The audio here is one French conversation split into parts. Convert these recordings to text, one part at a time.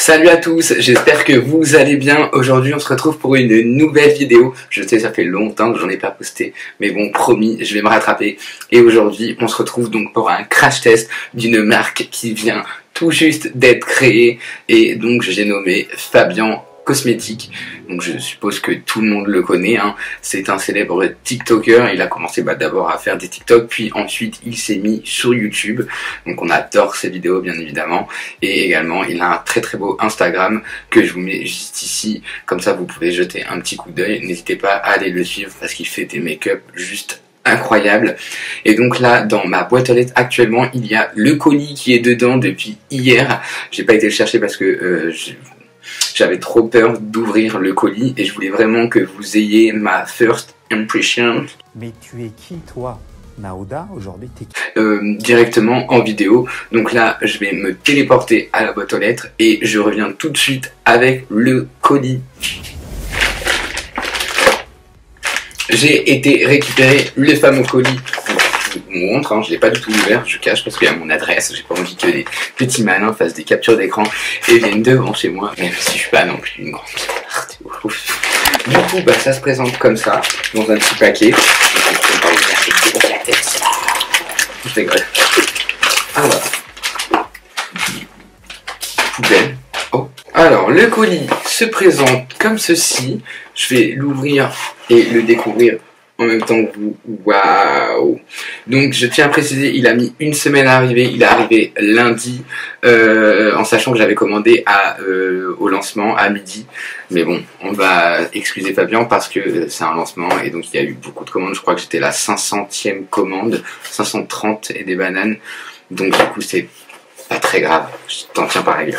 Salut à tous, j'espère que vous allez bien. Aujourd'hui on se retrouve pour une nouvelle vidéo. Je sais, ça fait longtemps que j'en ai pas posté, mais bon, promis, je vais me rattraper. Et aujourd'hui on se retrouve donc pour un crash test d'une marque qui vient tout juste d'être créée. Et donc j'ai nommé Fabien Cosmétique. Donc je suppose que tout le monde le connaît, hein. C'est un célèbre TikToker. Il a commencé d'abord à faire des TikTok, puis ensuite il s'est mis sur YouTube. Donc on adore ses vidéos bien évidemment. Et également il a un très très beau Instagram que je vous mets juste ici. Comme ça vous pouvez jeter un petit coup d'œil. N'hésitez pas à aller le suivre parce qu'il fait des make-up juste incroyable. Et donc là dans ma boîte aux lettres actuellement il y a le colis qui est dedans depuis hier. J'ai pas été le chercher parce que j'avais trop peur d'ouvrir le colis et je voulais vraiment que vous ayez ma first impression. Mais tu es qui toi, Naouda, aujourd'hui t'es qui? Directement en vidéo. Donc là je vais me téléporter à la boîte aux lettres et je reviens tout de suite avec le colis. J'ai été récupérer le fameux colis. Je vous montre, hein, je l'ai pas du tout ouvert, je cache parce qu'il y a mon adresse, j'ai pas envie que des petits malins fassent des captures d'écran et viennent devant chez moi, même si je suis pas non plus une grande carte. Du coup, ça se présente comme ça, dans un petit paquet. Je rigole. Alors, poubelle. Oh. Alors, le colis se présente comme ceci. Je vais l'ouvrir et le découvrir en même temps que vous. Waouh! Donc je tiens à préciser, il a mis une semaine à arriver. Il est arrivé lundi, en sachant que j'avais commandé au lancement à midi. Mais bon, on va excuser Fabien parce que c'est un lancement et donc il y a eu beaucoup de commandes. Je crois que j'étais la 500e commande, 530 et des bananes. Donc du coup c'est pas très grave, je t'en tiens par règle.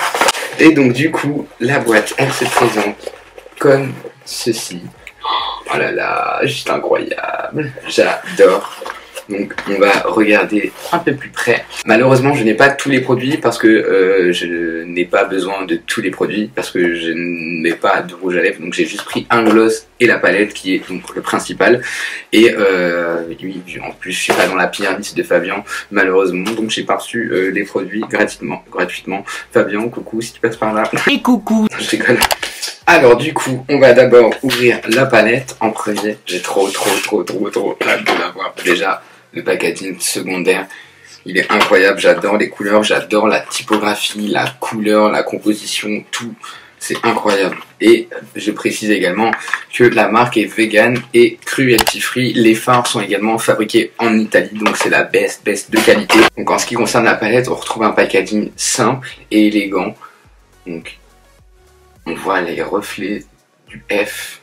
Et donc du coup, la boîte, elle se présente comme ceci. Oh là là, juste incroyable, j'adore. Donc on va regarder un peu plus près. Malheureusement je n'ai pas tous les produits parce que je n'ai pas besoin de tous les produits parce que je n'ai pas de rouge à lèvres. Donc j'ai juste pris un gloss et la palette qui est donc le principal. Et oui, en plus je suis pas dans la pyramide de Fabien malheureusement. Donc j'ai pas reçu les produits gratuitement. Fabien, coucou si tu passes par là. Et coucou. Je rigole. Alors du coup, on va d'abord ouvrir la palette en premier. J'ai trop hâte de la voir. Déjà, le packaging secondaire, il est incroyable. J'adore les couleurs, j'adore la typographie, la couleur, la composition, tout. C'est incroyable. Et je précise également que la marque est vegan et cruelty free. Les fards sont également fabriqués en Italie, donc c'est la best de qualité. Donc en ce qui concerne la palette, on retrouve un packaging simple et élégant. Donc on voit les reflets du F,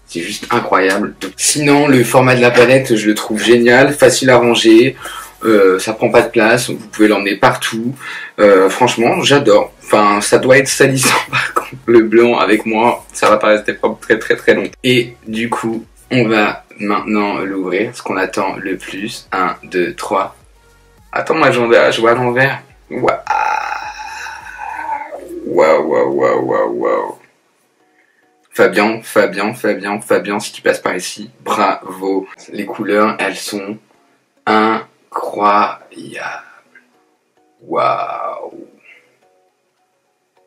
c'est juste incroyable. Sinon, le format de la palette, je le trouve génial, facile à ranger, ça prend pas de place, vous pouvez l'emmener partout. Franchement, j'adore. Enfin, ça doit être salissant par contre, le blanc avec moi, ça va pas rester propre très longtemps. Et du coup, on va maintenant l'ouvrir, ce qu'on attend le plus. 1, 2, 3. Attends, moi je vois à l'envers. Waouh. Fabien, si tu passes par ici, bravo. Les couleurs, elles sont incroyables. Waouh.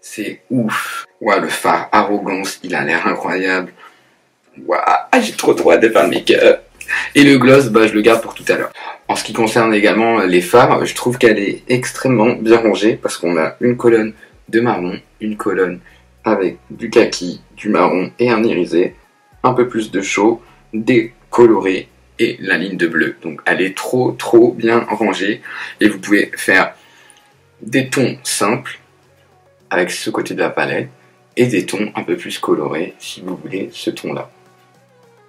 C'est ouf. Waouh, le fard arrogance, il a l'air incroyable. Waouh, j'ai trop hâte de faire le make-up. Et le gloss, je le garde pour tout à l'heure. En ce qui concerne également les fards, je trouve qu'elle est extrêmement bien rangée parce qu'on a une colonne de marron, une colonne avec du kaki, du marron et un irisé, un peu plus de chaud, des colorés et la ligne de bleu. Donc elle est trop bien rangée et vous pouvez faire des tons simples avec ce côté de la palette et des tons un peu plus colorés si vous voulez ce ton là.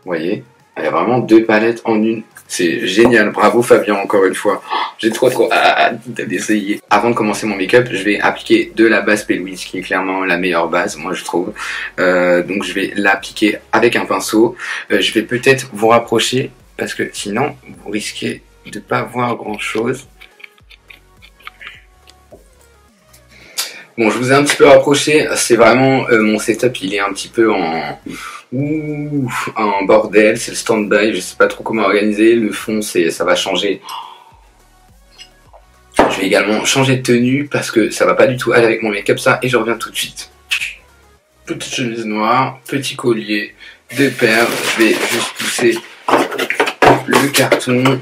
Vous voyez, il y a vraiment deux palettes en une. C'est génial, bravo Fabien encore une fois. J'ai trop hâte d'essayer. Avant de commencer mon make-up, je vais appliquer de la base P. Louise, qui est clairement la meilleure base, moi je trouve. Donc je vais l'appliquer avec un pinceau. Je vais peut-être vous rapprocher, parce que sinon, vous risquez de pas voir grand chose. Bon, je vous ai un petit peu rapproché, c'est vraiment mon setup, il est un petit peu en bordel, c'est le stand-by, je sais pas trop comment organiser, le fond ça va changer. Je vais également changer de tenue parce que ça va pas du tout aller avec mon make-up ça, et je reviens tout de suite. Petite chemise noire, petit collier, deux perles. Je vais juste pousser le carton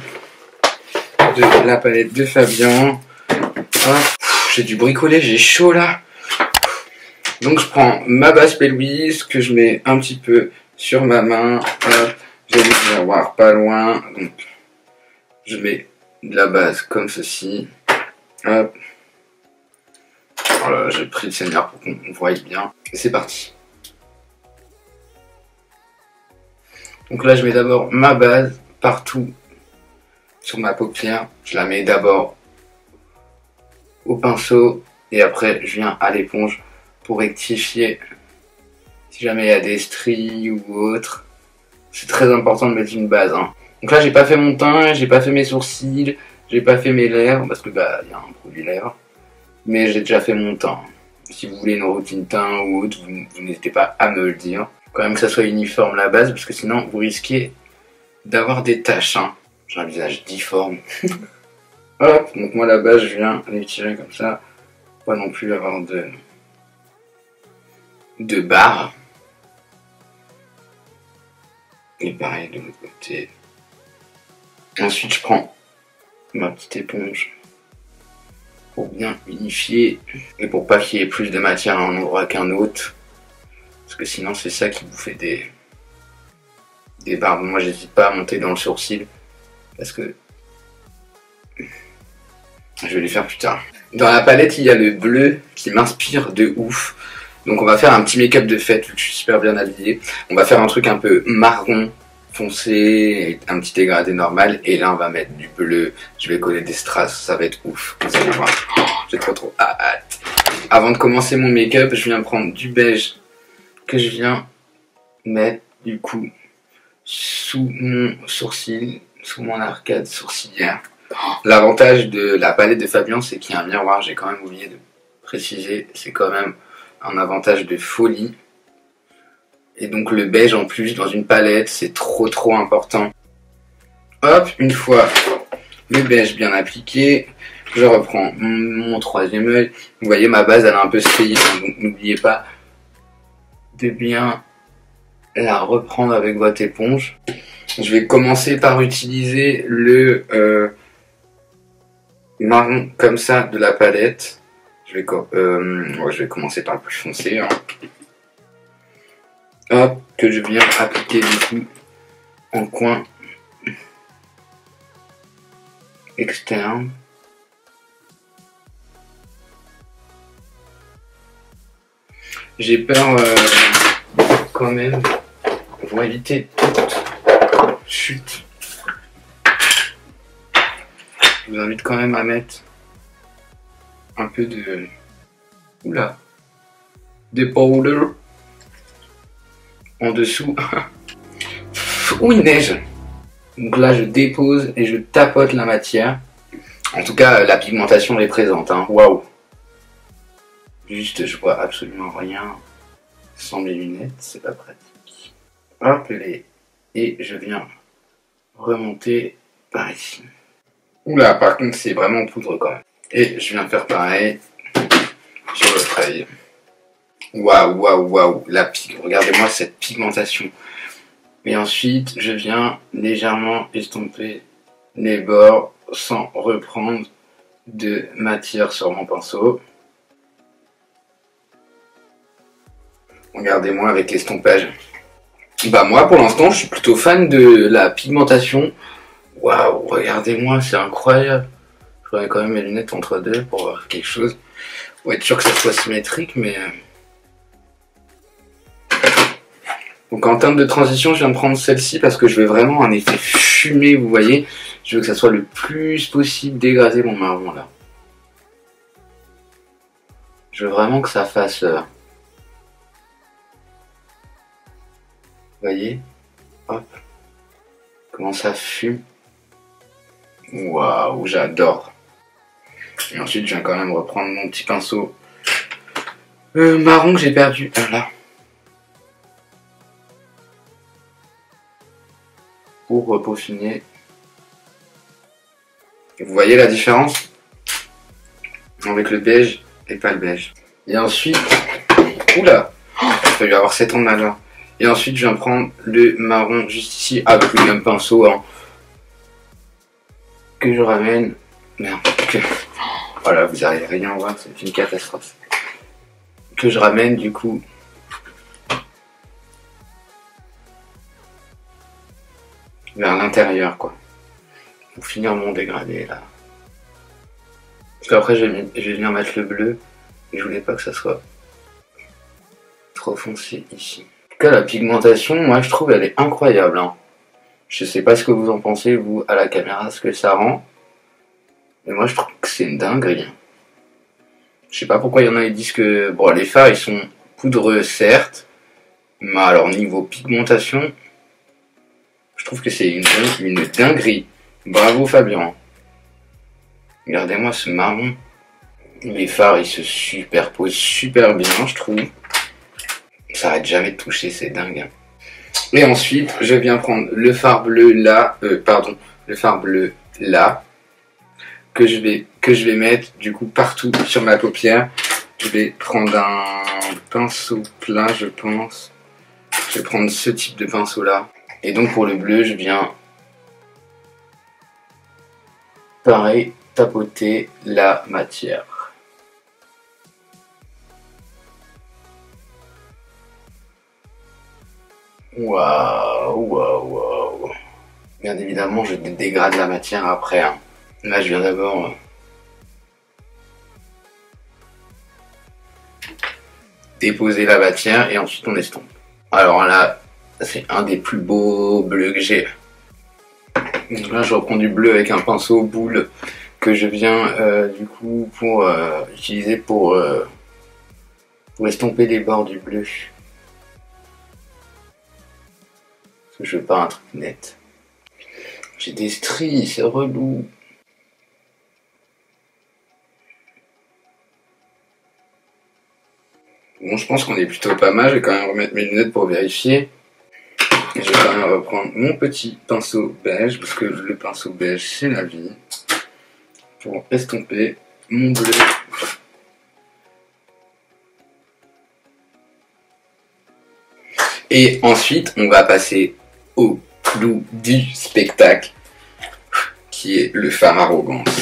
de la palette de Fabien. J'ai dû bricoler, j'ai chaud là. Donc je prends ma base P. Louise que je mets un petit peu sur ma main. J'ai le miroir pas loin. Donc je mets de la base comme ceci. Hop. Voilà, j'ai pris le seigneur pour qu'on voie bien. Et c'est parti. Donc là je mets d'abord ma base partout sur ma paupière. Je la mets d'abord au pinceau et après je viens à l'éponge pour rectifier si jamais il y a des stries ou autre. C'est très important de mettre une base. Hein. Donc là j'ai pas fait mon teint, j'ai pas fait mes sourcils, j'ai pas fait mes lèvres parce que bah il y a un produit lèvres. Mais j'ai déjà fait mon teint. Si vous voulez une routine teint ou autre, vous n'hésitez pas à me le dire. Faut quand même que ça soit uniforme la base parce que sinon vous risquez d'avoir des taches. Hein. J'ai un visage difforme. Hop, donc moi la base je viens les tirer comme ça. Pas non plus avoir de barres. Et pareil de l'autre côté. Ensuite je prends ma petite éponge pour bien unifier et pour pas qu'il y ait plus de matière à un endroit qu'un autre. Parce que sinon c'est ça qui vous fait des barres. Moi j'hésite pas à monter dans le sourcil parce que je vais les faire plus tard. Dans la palette il y a le bleu qui m'inspire de ouf. Donc on va faire un petit make-up de fête vu que je suis super bien habillé. On va faire un truc un peu marron foncé, un petit dégradé normal. Et là on va mettre du bleu. Je vais coller des strass, ça va être ouf. Vous allez voir. J'ai trop hâte. Avant de commencer mon make-up, je viens prendre du beige que je viens mettre du coup sous mon sourcil, sous mon arcade sourcilière. L'avantage de la palette de Fabien, c'est qu'il y a un miroir. J'ai quand même oublié de préciser. C'est quand même un avantage de folie. Et donc le beige en plus dans une palette, c'est trop important. Hop, une fois le beige bien appliqué, je reprends mon troisième œil. Vous voyez ma base elle a un peu strayé, donc n'oubliez pas de bien la reprendre avec votre éponge. Je vais commencer par utiliser le marron comme ça de la palette. Je vais commencer par le plus foncé. Hein. Hop, que je viens appliquer du coup en coin externe. J'ai peur quand même pour éviter toute chute. Je vous invite quand même à mettre un peu de powder en dessous où il neige. Donc là je dépose et je tapote la matière. En tout cas la pigmentation est présente. Hein. Waouh. Juste je vois absolument rien sans mes lunettes, c'est pas pratique. Hop et je viens remonter par ici. Oula, par contre c'est vraiment poudre quand même. Et je viens faire pareil sur l'autre œil. Waouh, regardez-moi cette pigmentation. Et ensuite, je viens légèrement estomper les bords sans reprendre de matière sur mon pinceau. Regardez-moi avec l'estompage. Bah moi, pour l'instant, je suis plutôt fan de la pigmentation. Waouh, regardez-moi, c'est incroyable. Je remets quand même mes lunettes entre deux pour voir quelque chose. Pour être sûr que ça soit symétrique, mais... Donc en termes de transition, je viens de prendre celle-ci parce que je veux vraiment un effet fumé, vous voyez. Je veux que ça soit le plus possible dégradé mon marron là. Je veux vraiment que ça fasse... Vous voyez? Hop. Comment ça fume. Waouh, j'adore. Et ensuite, je viens quand même reprendre mon petit pinceau marron que j'ai perdu. Là. Pour peaufiner. Vous voyez la différence? avec le beige et pas le beige. Et ensuite, oula, il va y avoir 7 ans de malheur. Et ensuite, je viens prendre le marron juste ici avec le même pinceau hein, que je ramène. Merde, voilà, vous n'arrivez rien à voir, c'est une catastrophe. Que je ramène du coup vers l'intérieur quoi. Pour finir mon dégradé là. Parce qu'après je vais venir mettre le bleu. Et je voulais pas que ça soit trop foncé ici. En tout cas la pigmentation, moi je trouve elle est incroyable. Hein. Je sais pas ce que vous en pensez vous à la caméra, ce que ça rend. Mais moi je trouve que c'est une dinguerie. Je sais pas pourquoi il y en a qui disent que bon les fards ils sont poudreux certes. Mais alors niveau pigmentation, je trouve que c'est une dinguerie. Bravo Fabien. Regardez-moi ce marron. Les fards ils se superposent super bien je trouve. Ça arrête jamais de toucher, c'est dingue. Et ensuite je viens prendre le fard bleu là, le fard bleu là. Que je vais mettre du coup partout sur ma paupière. Je vais prendre un pinceau plat je pense. Je vais prendre ce type de pinceau là. Et donc pour le bleu je viens pareil tapoter la matière. Waouh, waouh, waouh. Bien évidemment je dégrade la matière après. Hein. Là je viens d'abord déposer la matière et ensuite on estompe. Alors là c'est un des plus beaux bleus que j'ai. Donc là je reprends du bleu avec un pinceau boule que je viens du coup pour utiliser pour estomper les bords du bleu. Parce que je veux pas un truc net. J'ai des stries, c'est relou. Bon, je pense qu'on est plutôt pas mal. Je vais quand même remettre mes lunettes pour vérifier. Et je vais quand même reprendre mon petit pinceau beige, parce que le pinceau beige, c'est la vie. Pour estomper mon bleu. Et ensuite, on va passer au clou du spectacle, qui est le fard arrogance.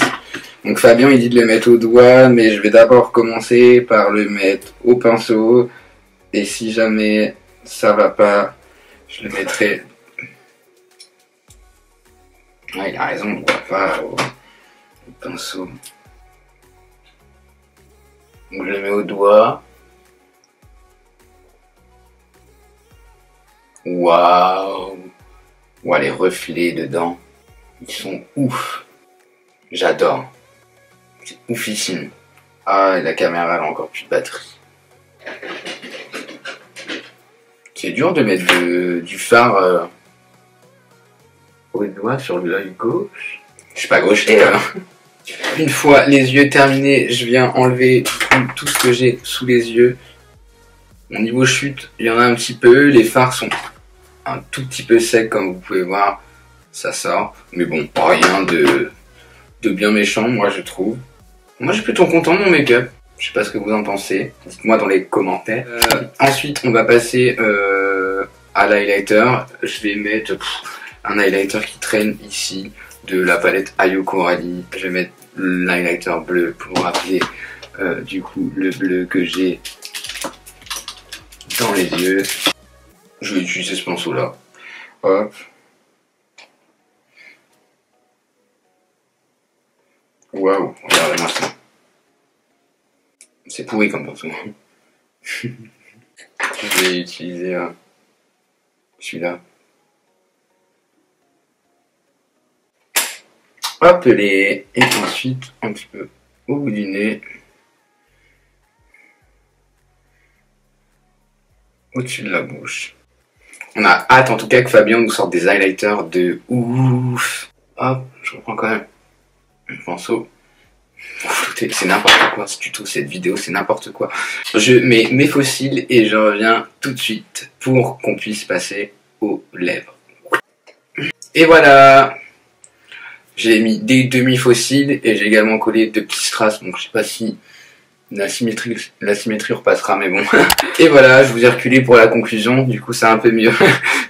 Donc Fabien il dit de le mettre au doigt, mais je vais d'abord commencer par le mettre au pinceau. Et si jamais ça va pas, je le mettrai... Ah, il a raison, on voit pas au pinceau. Donc je le mets au doigt. Waouh! Ouah, les reflets dedans, ils sont ouf. J'adore. C'est oufissime. Ah, et la caméra elle a encore plus de batterie. C'est dur de mettre du fard au doigt sur l'œil gauche. Je suis pas gaucher hein. Une fois les yeux terminés, je viens enlever tout ce que j'ai sous les yeux. Mon niveau chute, il y en a un petit peu. Les fards sont un tout petit peu secs comme vous pouvez voir. Ça sort. Mais bon, rien de bien méchant, moi je trouve. Moi je suis plutôt content de mon make-up. Je sais pas ce que vous en pensez. Dites-moi dans les commentaires. Ensuite, on va passer à l'highlighter. Je vais mettre un highlighter qui traîne ici de la palette Ayo Coralie. Je vais mettre l'highlighter bleu pour rappeler du coup le bleu que j'ai dans les yeux. Je vais utiliser ce pinceau là. Hop. Waouh, regardez-moi ça. C'est pourri comme pinceau. Je vais utiliser celui-là. Hop, et ensuite un petit peu au bout du nez. Au-dessus de la bouche. On a hâte en tout cas que Fabien nous sorte des highlighters de ouf. Hop, je reprends quand même un pinceau. C'est n'importe quoi ce tuto, cette vidéo, c'est n'importe quoi. Je mets mes faux cils et je reviens tout de suite pour qu'on puisse passer aux lèvres. Et voilà. J'ai mis des demi-fossiles et j'ai également collé 2 petits strass, donc je sais pas si la symétrie repassera, mais bon. Et voilà, je vous ai reculé pour la conclusion, du coup c'est un peu mieux,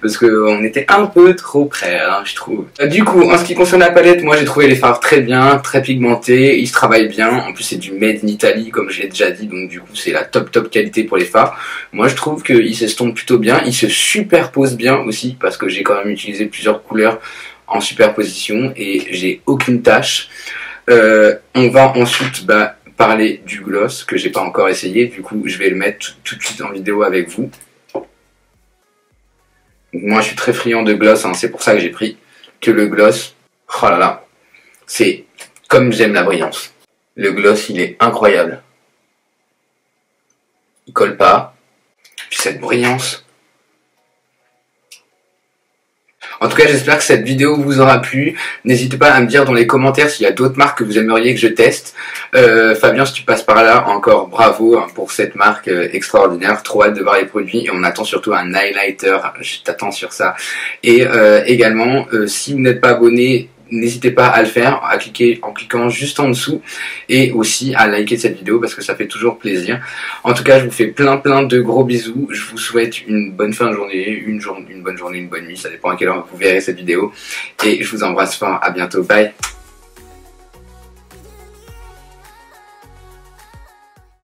parce qu'on était un peu trop près, hein, je trouve. Du coup, en ce qui concerne la palette, moi j'ai trouvé les fards très bien, très pigmentés, ils se travaillent bien, en plus c'est du made in Italy, comme je l'ai déjà dit, donc du coup c'est la top qualité pour les fards. Moi je trouve qu'ils s'estompent plutôt bien, ils se superposent bien aussi, parce que j'ai quand même utilisé plusieurs couleurs en superposition, et j'ai aucune tache. On va ensuite, parler du gloss que j'ai pas encore essayé, du coup je vais le mettre tout de suite en vidéo avec vous. Donc, moi je suis très friand de gloss, hein, c'est pour ça que j'ai pris que le gloss. Oh là là, c'est comme j'aime la brillance. Le gloss il est incroyable. Il colle pas, puis cette brillance. En tout cas, j'espère que cette vidéo vous aura plu. N'hésitez pas à me dire dans les commentaires s'il y a d'autres marques que vous aimeriez que je teste. Fabien, si tu passes par là, encore bravo pour cette marque extraordinaire. Trop hâte de voir les produits et on attend surtout un highlighter. Je t'attends sur ça. Et également, si vous n'êtes pas abonné, n'hésitez pas à le faire, en cliquant juste en dessous et aussi à liker cette vidéo parce que ça fait toujours plaisir. En tout cas, je vous fais plein de gros bisous. Je vous souhaite une bonne fin de journée, une bonne journée, une bonne nuit. Ça dépend à quelle heure vous verrez cette vidéo. Et je vous embrasse fort. À bientôt. Bye.